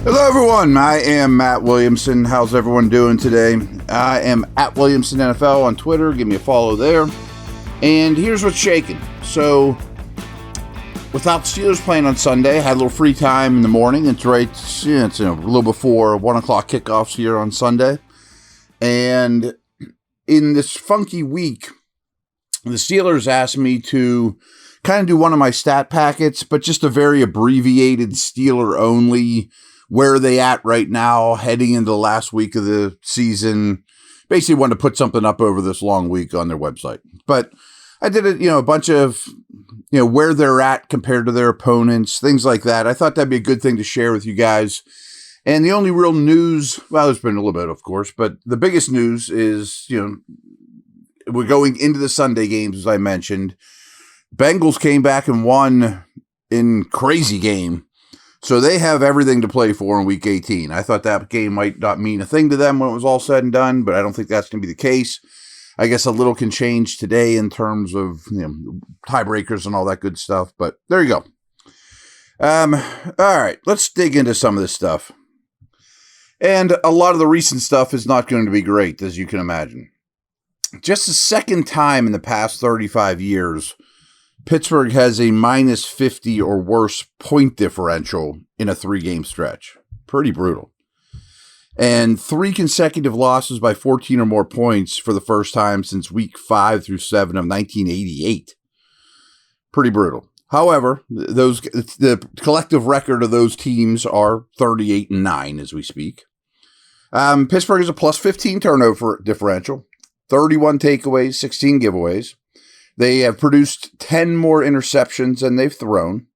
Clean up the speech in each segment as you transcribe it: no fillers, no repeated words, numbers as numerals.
Hello, everyone. I am Matt Williamson. How's everyone doing today? I am at Williamson NFL on Twitter. Give me a follow there. And here's what's shaking. So, without the Steelers playing on Sunday, I had a little free time in the morning. It's right, it's a little before 1 o'clock kickoffs here on Sunday. And in this funky week, the Steelers asked me to kind of do one of my stat packets, but just a very abbreviated Steeler only. Where are they at right now, heading into the last week of the season? Basically wanted to put something up over this long week on their website. But I did a bunch of, where they're at compared to their opponents, things like that. I thought that'd be a good thing to share with you guys. And the only real news, well, there's been a little bit, of course, but the biggest news is, we're going into the Sunday games, as I mentioned. Bengals came back and won in crazy game. So they have everything to play for in Week 18. I thought that game might not mean a thing to them when it was all said and done, but I don't think that's going to be the case. I guess a little can change today in terms of tiebreakers and all that good stuff, but there you go. All right, let's dig into some of this stuff. And a lot of the recent stuff is not going to be great, as you can imagine. Just the second time in the past 35 years, Pittsburgh has a minus 50 or worse point differential in a 3-game stretch. Pretty brutal. And 3 consecutive losses by 14 or more points for the first time since week 5 through 7 of 1988. Pretty brutal. However, the collective record of those teams are 38-9 as we speak. Pittsburgh is a plus 15 turnover differential, 31 takeaways, 16 giveaways. They have produced 10 more interceptions than they've thrown.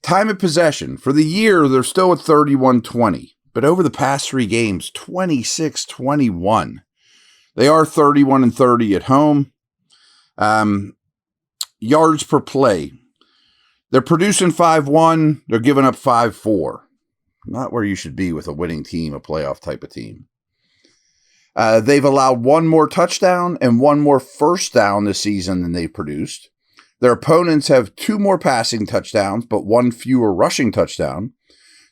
Time of possession. For the year, they're still at 31-20. But over the past 3 games, 26-21. They are 31-30 at home. Yards per play. They're producing 5-1. They're giving up 5-4. Not where you should be with a winning team, a playoff type of team. They've allowed 1 more touchdown and 1 more first down this season than they've produced. Their opponents have 2 more passing touchdowns, but 1 fewer rushing touchdown.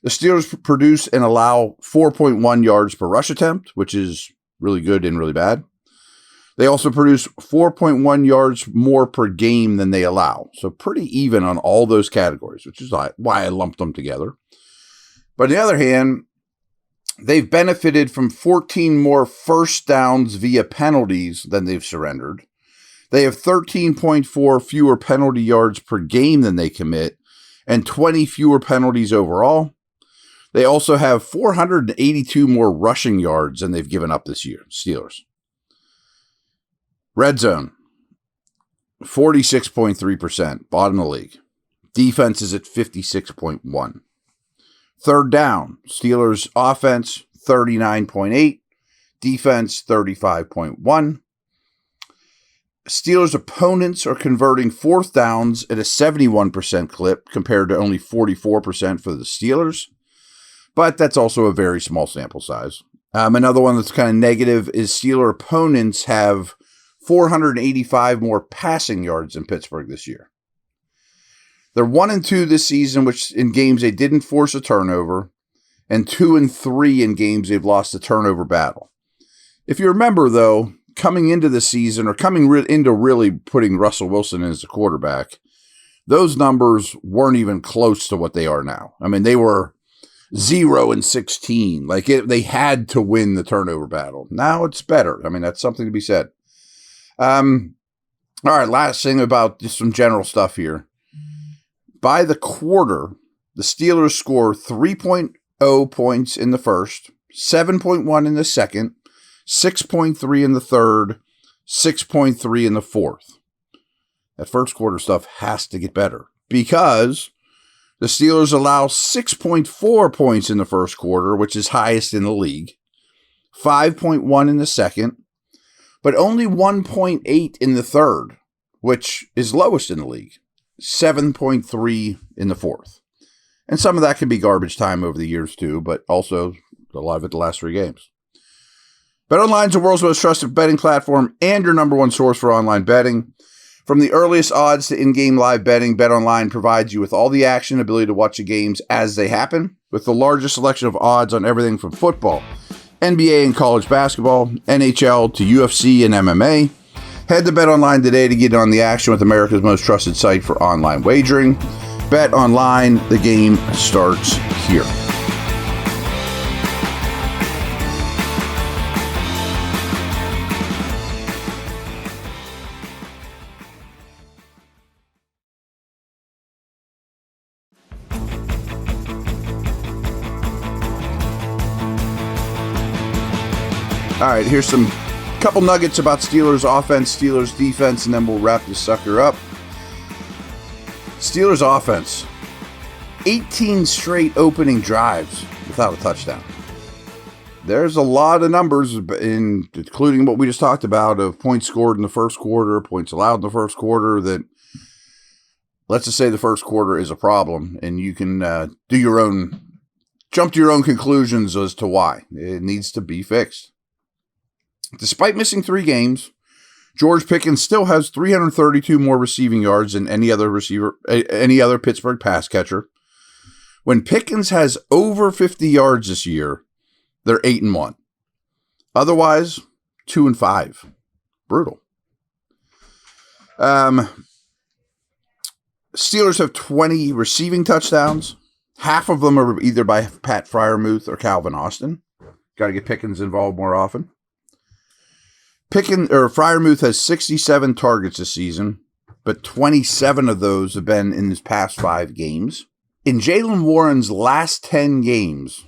The Steelers produce and allow 4.1 yards per rush attempt, which is really good and really bad. They also produce 4.1 yards more per game than they allow. So pretty even on all those categories, which is why I lumped them together. But on the other hand, they've benefited from 14 more first downs via penalties than they've surrendered. They have 13.4 fewer penalty yards per game than they commit, and 20 fewer penalties overall. They also have 482 more rushing yards than they've given up this year, Steelers. Red zone, 46.3%, bottom of the league. Defense is at 56.1%. Third down, Steelers offense 39.8, defense 35.1. Steelers opponents are converting 4th downs at a 71% clip compared to only 44% for the Steelers. But that's also a very small sample size. Another one that's kind of negative is Steeler opponents have 485 more passing yards than Pittsburgh this year. They're 1-2 this season, which in games they didn't force a turnover, and 2-3 in games they've lost the turnover battle. If you remember, though, coming into the season or coming into really putting Russell Wilson as a quarterback, those numbers weren't even close to what they are now. I mean, they were 0-16. They had to win the turnover battle. Now it's better. I mean, that's something to be said. All right, last thing about just some general stuff here. By the quarter, the Steelers score 3.0 points in the first, 7.1 in the second, 6.3 in the third, 6.3 in the fourth. That first quarter stuff has to get better because the Steelers allow 6.4 points in the first quarter, which is highest in the league, 5.1 in the second, but only 1.8 in the third, which is lowest in the league. 7.3 in the fourth. And some of that can be garbage time over the years too, but also a lot of it the last 3 games. BetOnline is the world's most trusted betting platform and your number 1 source for online betting. From the earliest odds to in-game live betting, BetOnline provides you with all the action and ability to watch the games as they happen. with the largest selection of odds on everything from football, NBA and college basketball, NHL to UFC and MMA. Head to BetOnline today to get on the action with America's most trusted site for online wagering. BetOnline, the game starts here. All right, here's some couple nuggets about Steelers offense, Steelers defense, and then we'll wrap this sucker up. Steelers offense, 18 straight opening drives without a touchdown. There's a lot of numbers, including what we just talked about, of points scored in the first quarter, points allowed in the first quarter, that let's just say the first quarter is a problem, and you can jump to your own conclusions as to why. It needs to be fixed. Despite missing 3 games, George Pickens still has 332 more receiving yards than any other Pittsburgh pass catcher. When Pickens has over 50 yards this year, they're 8-1. Otherwise, 2-5. Brutal. Steelers have 20 receiving touchdowns. Half of them are either by Pat Freiermuth or Calvin Austin. Got to get Pickens involved more often. Freiermuth has 67 targets this season, but 27 of those have been in his past 5 games. In Jaylen Warren's last 10 games,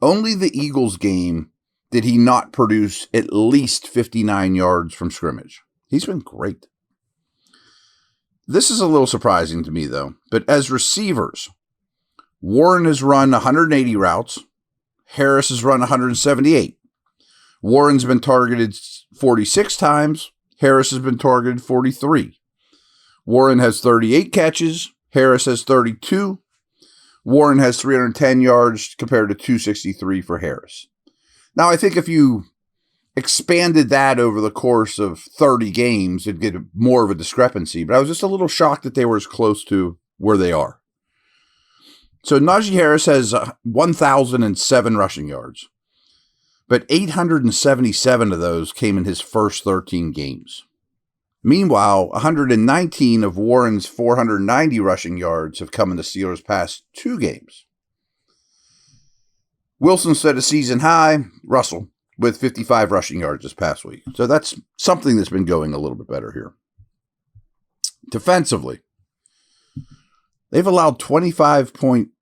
only the Eagles game did he not produce at least 59 yards from scrimmage. He's been great. This is a little surprising to me, though, but as receivers, Warren has run 180 routes. Harris has run 178. Warren's been targeted 46 times. Harris has been targeted 43. Warren has 38 catches. Harris has 32. Warren has 310 yards compared to 263 for Harris. Now, I think if you expanded that over the course of 30 games, it'd get more of a discrepancy. But I was just a little shocked that they were as close to where they are. So Najee Harris has 1,007 rushing yards. But 877 of those came in his first 13 games. Meanwhile, 119 of Warren's 490 rushing yards have come in the Steelers' past 2 games. Wilson set a season high, Russell, with 55 rushing yards this past week. So that's something that's been going a little bit better here. Defensively, they've allowed 25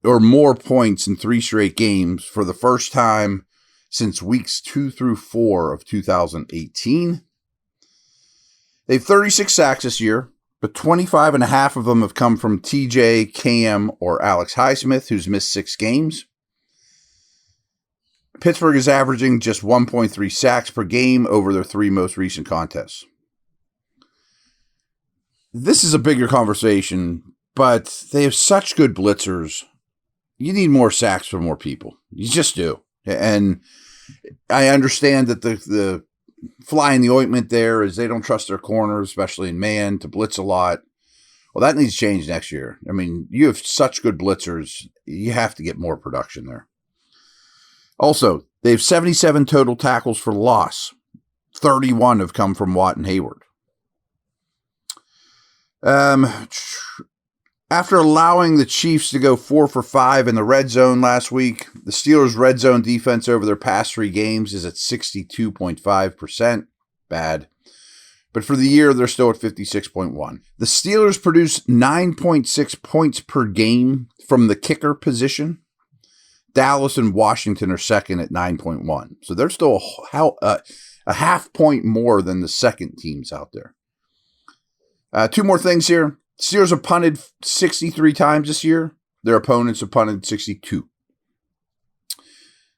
or more points in 3 straight games for the first time since weeks 2 through 4 of 2018. They have 36 sacks this year, but 25 and a half of them have come from TJ, Cam, or Alex Highsmith, who's missed 6 games. Pittsburgh is averaging just 1.3 sacks per game over their 3 most recent contests. This is a bigger conversation, but they have such good blitzers. You need more sacks for more people. You just do. And I understand that the fly in the ointment there is they don't trust their corners, especially in man, to blitz a lot. Well, that needs to change next year. I mean, you have such good blitzers. You have to get more production there. Also, they have 77 total tackles for loss. 31 have come from Watt and Hayward. After allowing the Chiefs to go 4 for 5 in the red zone last week, the Steelers' red zone defense over their past 3 games is at 62.5%. Bad. But for the year, they're still at 56.1. The Steelers produce 9.6 points per game from the kicker position. Dallas and Washington are second at 9.1. So they're still a half point more than the second teams out there. 2 more things here. Steelers have punted 63 times this year. Their opponents have punted 62.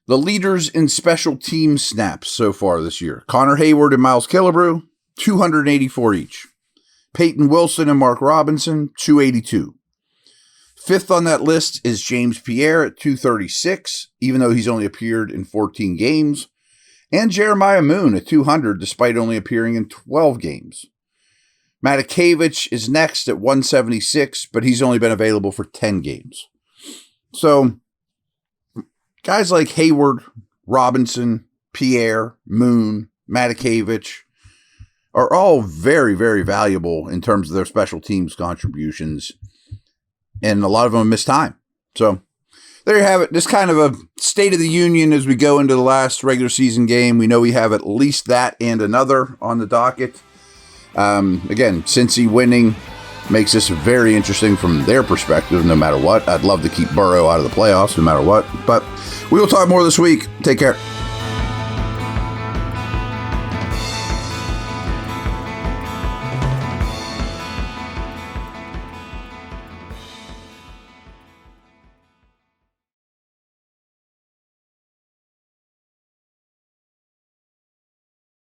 The leaders in special team snaps so far this year: Connor Hayward and Miles Killebrew, 284 each. Peyton Wilson and Mark Robinson, 282. Fifth on that list is James Pierre at 236, even though he's only appeared in 14 games. And Jeremiah Moon at 200, despite only appearing in 12 games. Matakevich is next at 176, but he's only been available for 10 games. So guys like Hayward, Robinson, Pierre, Moon, Matakevich are all very, very valuable in terms of their special teams contributions. And a lot of them missed time. So there you have it. Just kind of a state of the union as we go into the last regular season game. We know we have at least that and another on the docket. Again, Cincy winning makes this very interesting from their perspective, no matter what. I'd love to keep Burrow out of the playoffs, no matter what. But we will talk more this week. Take care.